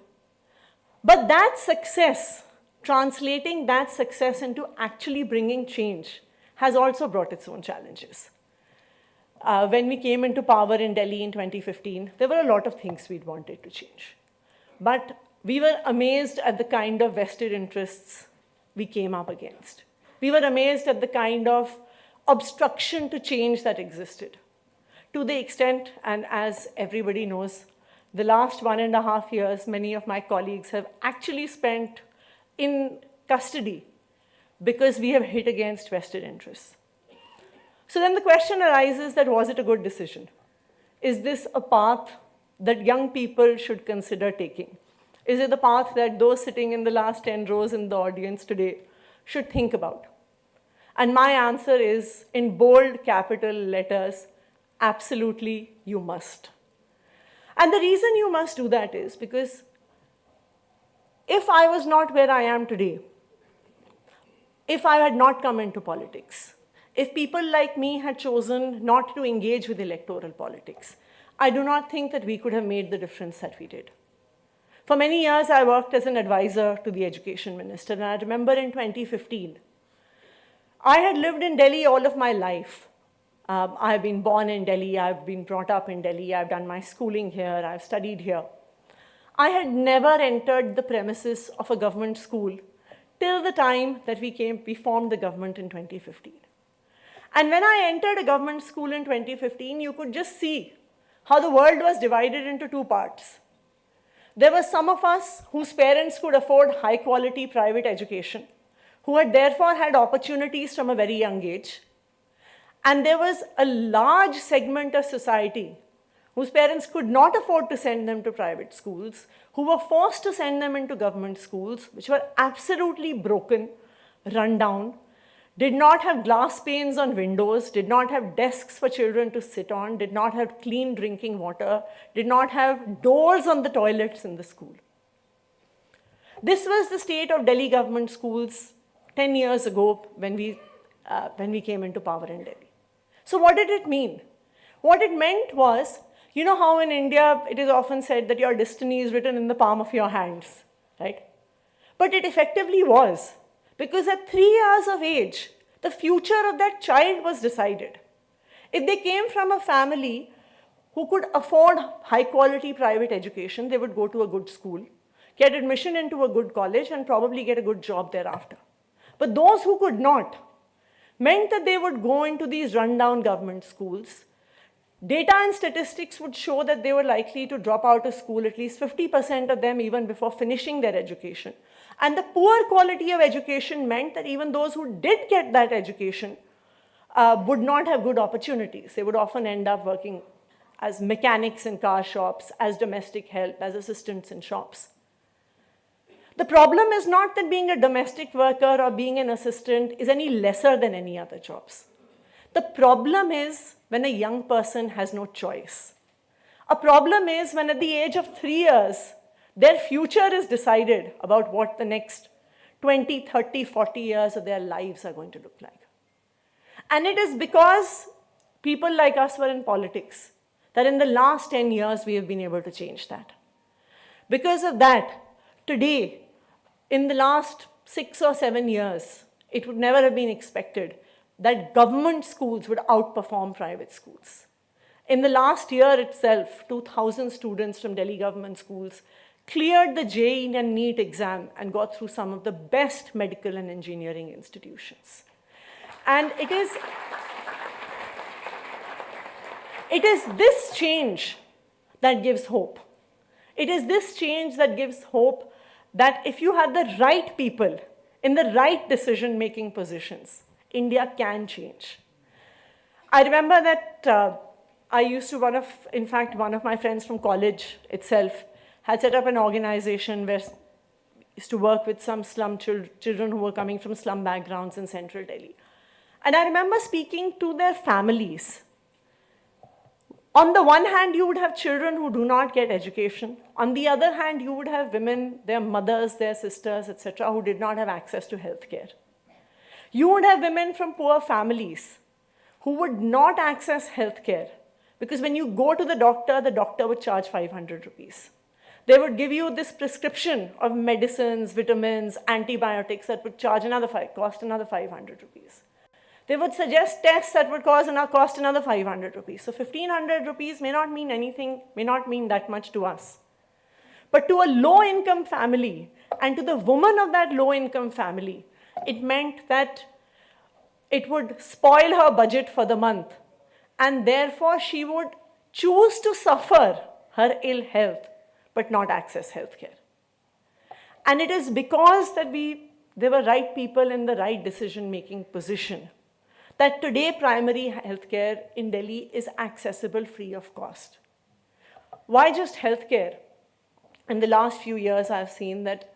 But that success, translating that success into actually bringing change, has also brought its own challenges. when we came into power in Delhi in 2015, there were a lot of things we'd wanted to change. But we were amazed at the kind of vested interests we came up against. We were amazed at the kind of obstruction to change that existed. To the extent, and as everybody knows, the last 1.5 years, many of my colleagues have actually spent in custody because we have hit against vested interests. So then the question arises that was it a good decision? Is this a path that young people should consider taking? Is it the path that those sitting in the last 10 rows in the audience today should think about? And my answer is, in bold capital letters, absolutely you must. And the reason you must do that is because if I was not where I am today, if I had not come into politics, if people like me had chosen not to engage with electoral politics, I do not think that we could have made the difference that we did. For many years, I worked as an advisor to the education minister, and I remember in 2015, I had lived in Delhi all of my life. I've been born in Delhi, I've been brought up in Delhi, I've done my schooling here, I've studied here. I had never entered the premises of a government school till the time that we formed the government in 2015. And when I entered a government school in 2015, you could just see how the world was divided into two parts. There were some of us whose parents could afford high-quality private education, who had therefore had opportunities from a very young age. And there was a large segment of society whose parents could not afford to send them to private schools, who were forced to send them into government schools, which were absolutely broken, run down, did not have glass panes on windows, did not have desks for children to sit on, did not have clean drinking water, did not have doors on the toilets in the school. This was the state of Delhi government schools 10 years ago when we came into power in Delhi. So what did it mean? What it meant was, you know how in India it is often said that your destiny is written in the palm of your hands, right? But it effectively was. Because at 3 years of age, the future of that child was decided. If they came from a family who could afford high-quality private education, they would go to a good school, get admission into a good college, and probably get a good job thereafter. But those who could not meant that they would go into these rundown government schools. Data and statistics would show that they were likely to drop out of school, at least 50% of them, even before finishing their education. And the poor quality of education meant that even those who did get that education would not have good opportunities. They would often end up working as mechanics in car shops, as domestic help, as assistants in shops. The problem is not that being a domestic worker or being an assistant is any lesser than any other jobs. The problem is when a young person has no choice. A problem is when at the age of 3 years, their future is decided about what the next 20, 30, 40 years of their lives are going to look like. And it is because people like us were in politics that in the last 10 years we have been able to change that. Because of that, today, in the last 6 or 7 years, it would never have been expected that government schools would outperform private schools. In the last year itself, 2,000 students from Delhi government schools cleared the JEE and NEET exam and got through some of the best medical and engineering institutions. And it is this change that gives hope. It is this change that gives hope that if you have the right people in the right decision-making positions, India can change. I remember that I used to, one of my friends from college itself had set up an organization where used to work with some slum children who were coming from slum backgrounds in central Delhi. And I remember speaking to their families. On the one hand, you would have children who do not get education. On the other hand, you would have women, their mothers, their sisters, etc., who did not have access to healthcare. You would have women from poor families who would not access healthcare because when you go to the doctor would charge 500 rupees. They would give you this prescription of medicines, vitamins, antibiotics that would cost another 500 rupees. They would suggest tests that would cost another 500 rupees. So 1500 rupees may not mean anything, may not mean that much to us. But to a low-income family, and to the woman of that low-income family, it meant that it would spoil her budget for the month. And therefore, she would choose to suffer her ill health, but not access healthcare. And it is because that there were right people in the right decision-making position that today primary healthcare in Delhi is accessible free of cost. Why just healthcare? In the last few years, I've seen that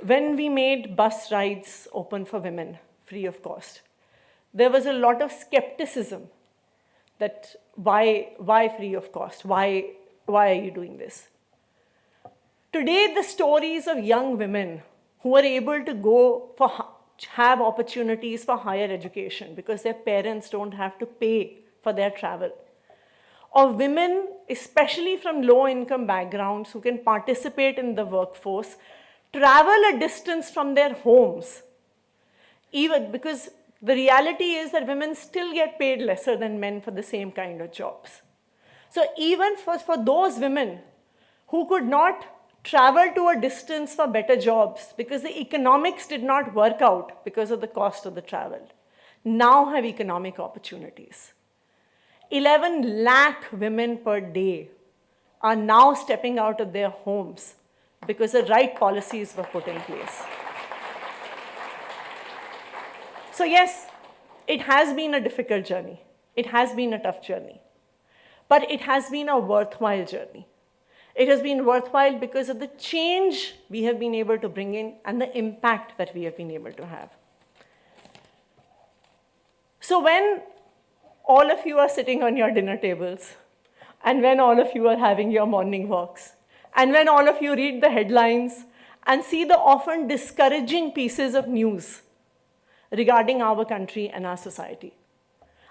when we made bus rides open for women free of cost, there was a lot of skepticism that why free of cost? Why are you doing this? Today, the stories of young women who are able to have opportunities for higher education because their parents don't have to pay for their travel, of women, especially from low-income backgrounds, who can participate in the workforce, travel a distance from their homes, even because the reality is that women still get paid lesser than men for the same kind of jobs. So even for those women who could not travel to a distance for better jobs because the economics did not work out because of the cost of the travel, now have economic opportunities. 11 lakh women per day are now stepping out of their homes because the right policies were put in place. So yes, it has been a difficult journey. It has been a tough journey. But it has been a worthwhile journey. It has been worthwhile because of the change we have been able to bring in and the impact that we have been able to have. So when all of you are sitting on your dinner tables, and when all of you are having your morning walks, and when all of you read the headlines and see the often discouraging pieces of news regarding our country and our society,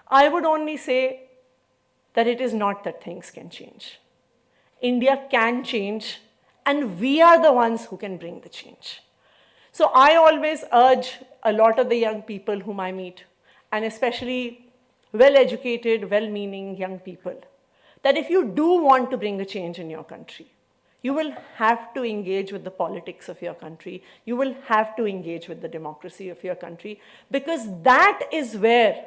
I would only say that it is not that things can change. India can change, and we are the ones who can bring the change. So I always urge a lot of the young people whom I meet, and especially well-educated, well-meaning young people, that if you do want to bring a change in your country, you will have to engage with the politics of your country. You will have to engage with the democracy of your country, because that is where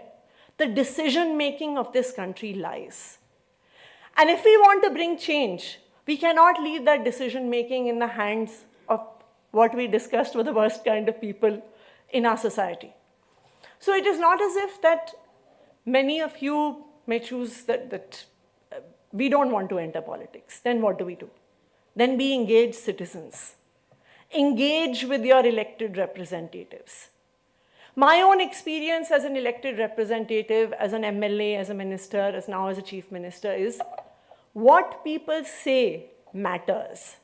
the decision-making of this country lies. And if we want to bring change, we cannot leave that decision-making in the hands of what we discussed were the worst kind of people in our society. So it is not as if that many of you may choose that we don't want to enter politics. Then what do? Then be engaged citizens. Engage with your elected representatives. My own experience as an elected representative, as an MLA, as a minister, as now as a chief minister is, what people say matters.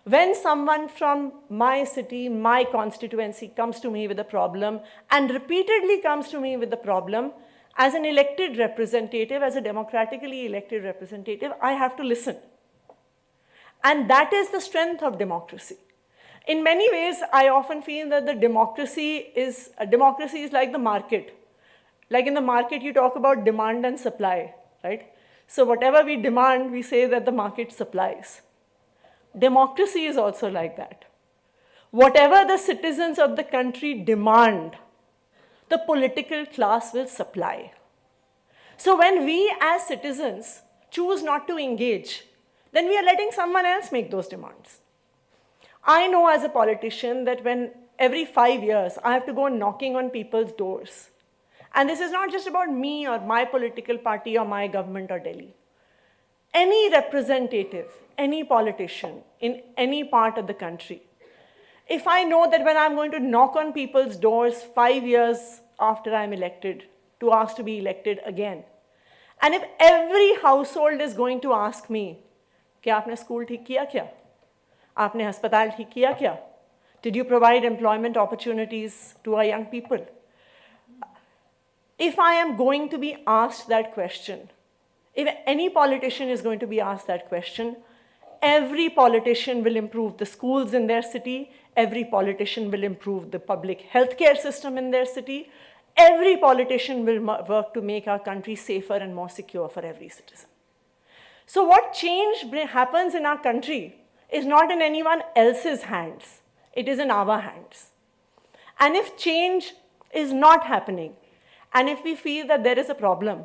When someone from my city, my constituency comes to me with a problem and repeatedly comes to me with the problem, as an elected representative, as a democratically elected representative, I have to listen. And that is the strength of democracy. In many ways, I often feel that the democracy is like the market. Like in the market, you talk about demand and supply, right? So whatever we demand, we say that the market supplies. Democracy is also like that. Whatever the citizens of the country demand, the political class will supply. So when we as citizens choose not to engage, then we are letting someone else make those demands. I know as a politician that when every 5 years I have to go knocking on people's doors, and this is not just about me or my political party or my government or Delhi. Any representative, any politician in any part of the country, if I know that when I'm going to knock on people's doors 5 years after I'm elected to ask to be elected again, and if every household is going to ask me, क्या आपने school ठीक किया क्या? आपने अस्पताल ठीक किया क्या? Did you provide employment opportunities to our young people? If I am going to be asked that question, if any politician is going to be asked that question, every politician will improve the schools in their city, every politician will improve the public healthcare system in their city, every politician will work to make our country safer and more secure for every citizen. So what change happens in our country is not in anyone else's hands, it is in our hands. And if change is not happening, and if we feel that there is a problem,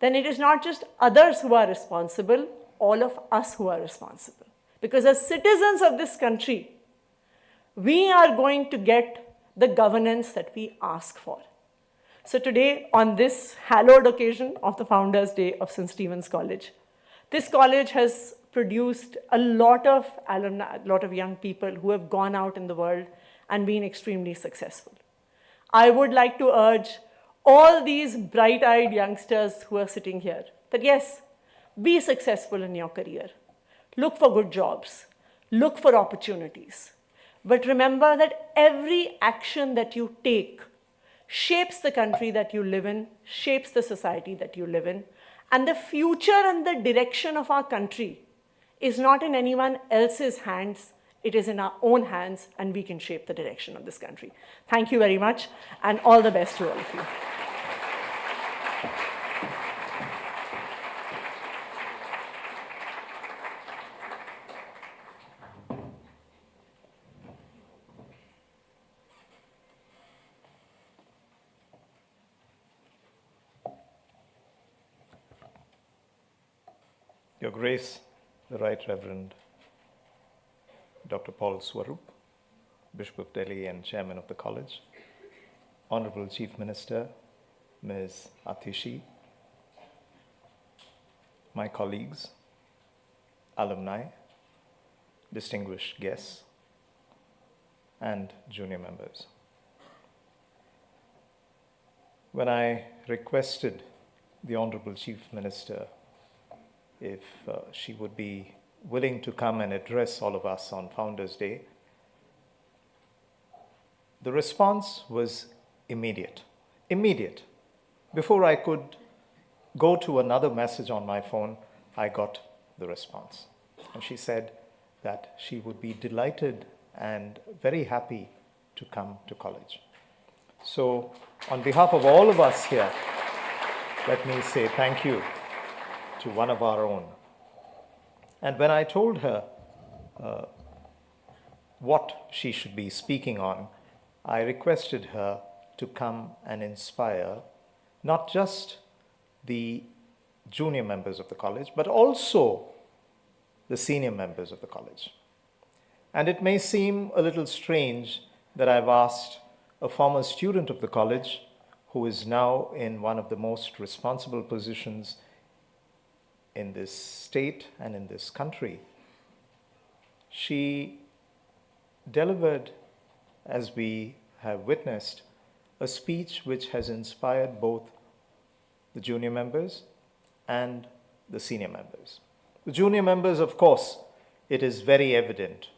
then it is not just others who are responsible, all of us who are responsible. Because as citizens of this country, we are going to get the governance that we ask for. So today, on this hallowed occasion of the Founders' Day of St. Stephen's College, this college has produced a lot of alumni, a lot of young people who have gone out in the world and been extremely successful. I would like to urge all these bright-eyed youngsters who are sitting here that yes, be successful in your career. Look for good jobs. Look for opportunities. But remember that every action that you take shapes the country that you live in, shapes the society that you live in, and the future and the direction of our country is not in anyone else's hands, it is in our own hands, and we can shape the direction of this country. Thank you very much, and all the best to all of you. Your Grace, the Right Reverend Dr. Paul Swarup, Bishop of Delhi and Chairman of the College, Honorable Chief Minister, Ms. Atishi, my colleagues, alumni, distinguished guests, and junior members. When I requested the Honorable Chief Minister if she would be willing to come and address all of us on Founders' Day, the response was immediate. Immediate. Before I could go to another message on my phone, I got the response. And she said that she would be delighted and very happy to come to college. So, on behalf of all of us here, let me say thank you to one of our own. And when I told her what she should be speaking on, I requested her to come and inspire not just the junior members of the college, but also the senior members of the college. And it may seem a little strange that I've asked a former student of the college who is now in one of the most responsible positions in this state and in this country. She delivered, as we have witnessed, a speech which has inspired both the junior members and the senior members. The junior members, of course, it is very evident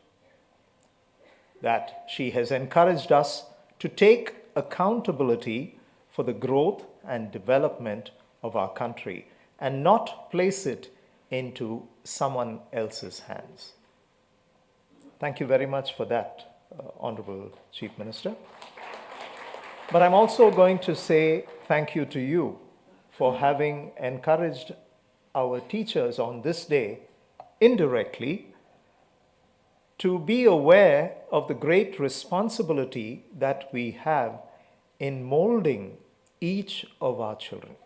that she has encouraged us to take accountability for the growth and development of our country and not place it into someone else's hands. Thank you very much for that, Honorable Chief Minister. But I'm also going to say thank you to you for having encouraged our teachers on this day indirectly to be aware of the great responsibility that we have in molding each of our children,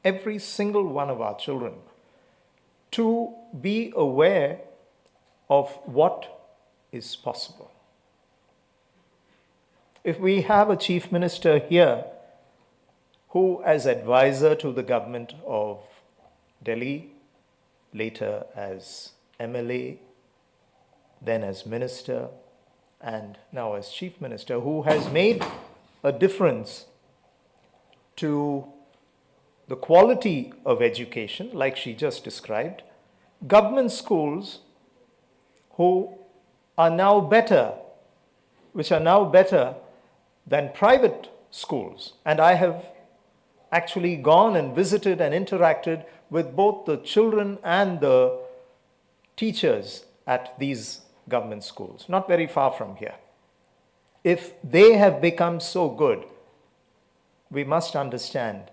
every single one of our children, to be aware of what is possible. If we have a chief minister here who, as advisor to the government of Delhi, later as MLA, then as minister, and now as chief minister, who has made a difference to the quality of education, like she just described, government schools who are now better, which are now better than private schools. And I actually gone and visited and interacted with both the children and the teachers at these government schools, not very far from here. If they have become so good, we must understand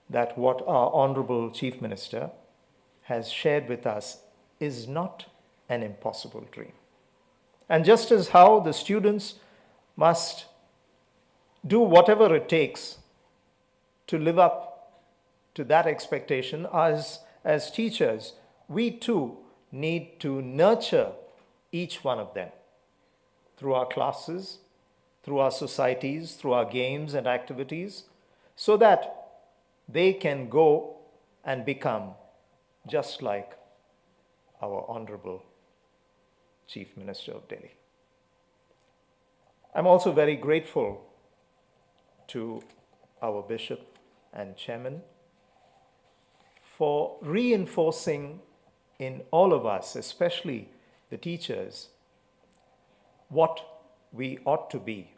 that what our Honorable Chief Minister has shared with us is not an impossible dream. And just as how the students must do whatever it takes to live up to that expectation, as teachers, we too need to nurture each one of them through our classes, through our societies, through our games and activities, so that they can go and become just like our Honorable Chief Minister of Delhi. I'm also very grateful to our Bishop and Chairman for reinforcing in all of us, especially the teachers, what we ought to be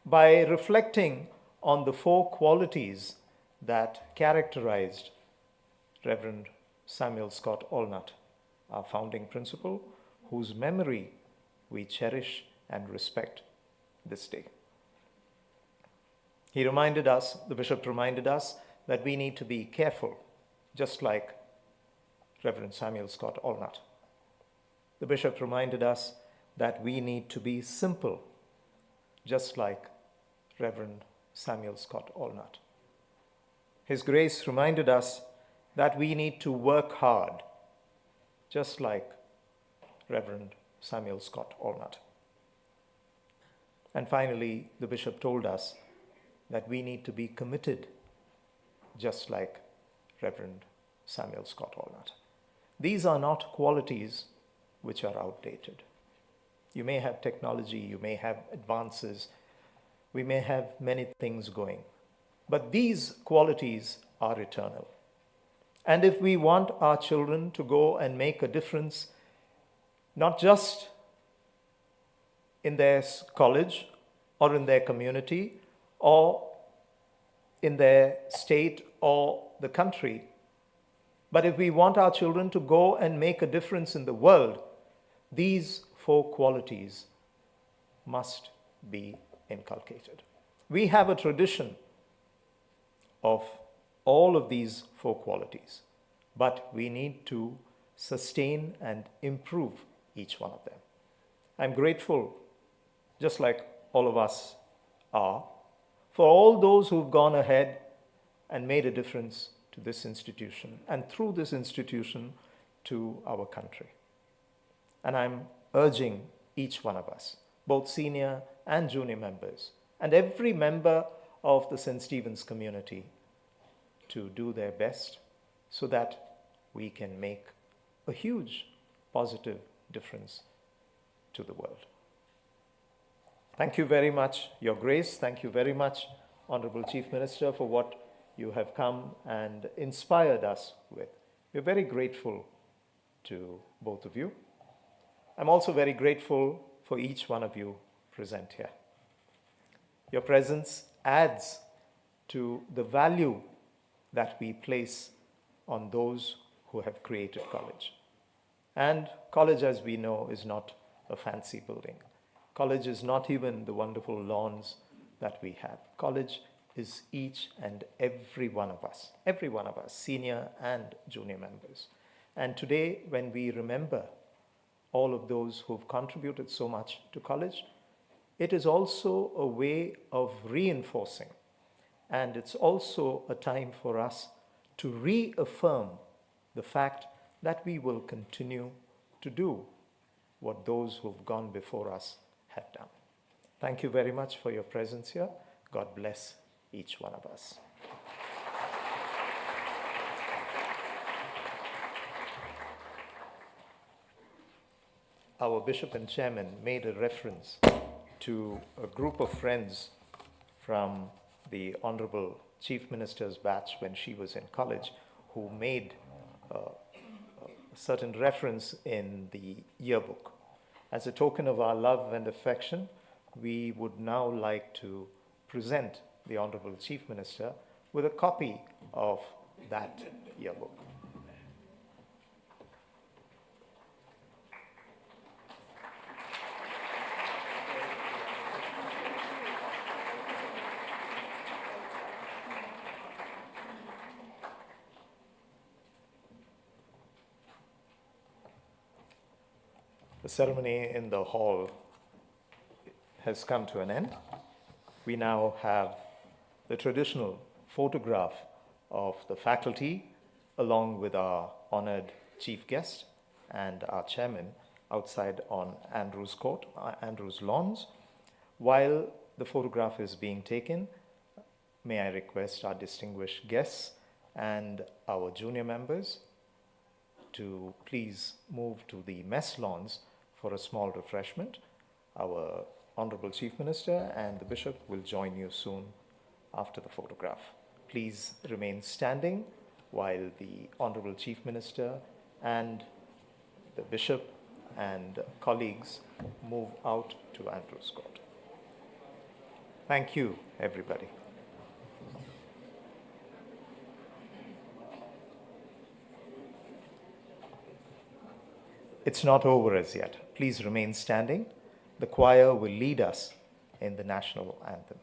by reflecting on the 4 qualities that characterized Reverend Samuel Scott Allnut, our founding principal, whose memory we cherish and respect this day. He reminded us, the Bishop reminded us, that we need to be careful, just like Reverend Samuel Scott Allnut. The Bishop reminded us that we need to be simple, just like Reverend Samuel Scott Allnut. His Grace reminded us that we need to work hard, just like Reverend Samuel Scott Allnut. And finally, the Bishop told us that we need to be committed, just like Reverend Samuel Scott Allnut. These are not qualities which are outdated. You may have technology, you may have advances, we may have many things going, but these qualities are eternal. And if we want our children to go and make a difference, not just in their college or in their community or in their state or the country, but if we want our children to go and make a difference in the world, these 4 qualities must be inculcated. We have a tradition of all of these 4 qualities, but we need to sustain and improve each one of them. I'm grateful, just like all of us are, for all those who've gone ahead and made a difference to this institution and through this institution to our country. And I'm urging each one of us, both senior and junior members, and every member of the St. Stephen's community, to do their best so that we can make a huge positive difference to the world. Thank you very much, Your Grace. Thank you very much, Honorable Chief Minister, for what you have come and inspired us with. We're very grateful to both of you. I'm also very grateful for each one of you present here. Your presence adds to the value that we place on those who have created college. And college, as we know, is not a fancy building. College is not even the wonderful lawns that we have. College is each and every one of us, senior and junior members. And today, when we remember all of those who've contributed so much to college, it is also a way of reinforcing. And it's also a time for us to reaffirm the fact that we will continue to do what those who've gone before us have done. Thank you very much for your presence here. God bless each one of us. Our Bishop and Chairman made a reference to a group of friends from the Honorable Chief Minister's batch when she was in college, who made a certain reference in the yearbook. As a token of our love and affection, we would now like to present the Honorable Chief Minister with a copy of that yearbook. The ceremony in the hall has come to an end. We now have the traditional photograph of the faculty along with our honored chief guest and our chairman outside on Andrews Court, Andrews Lawns. While the photograph is being taken, may I request our distinguished guests and our junior members to please move to the mess lawns for a small refreshment. Our Honorable Chief Minister and the Bishop will join you soon after the photograph. Please remain standing while the Honorable Chief Minister and the Bishop and colleagues move out to Andrews Court. Thank you, everybody. It's not over as yet. Please remain standing. The choir will lead us in the national anthem.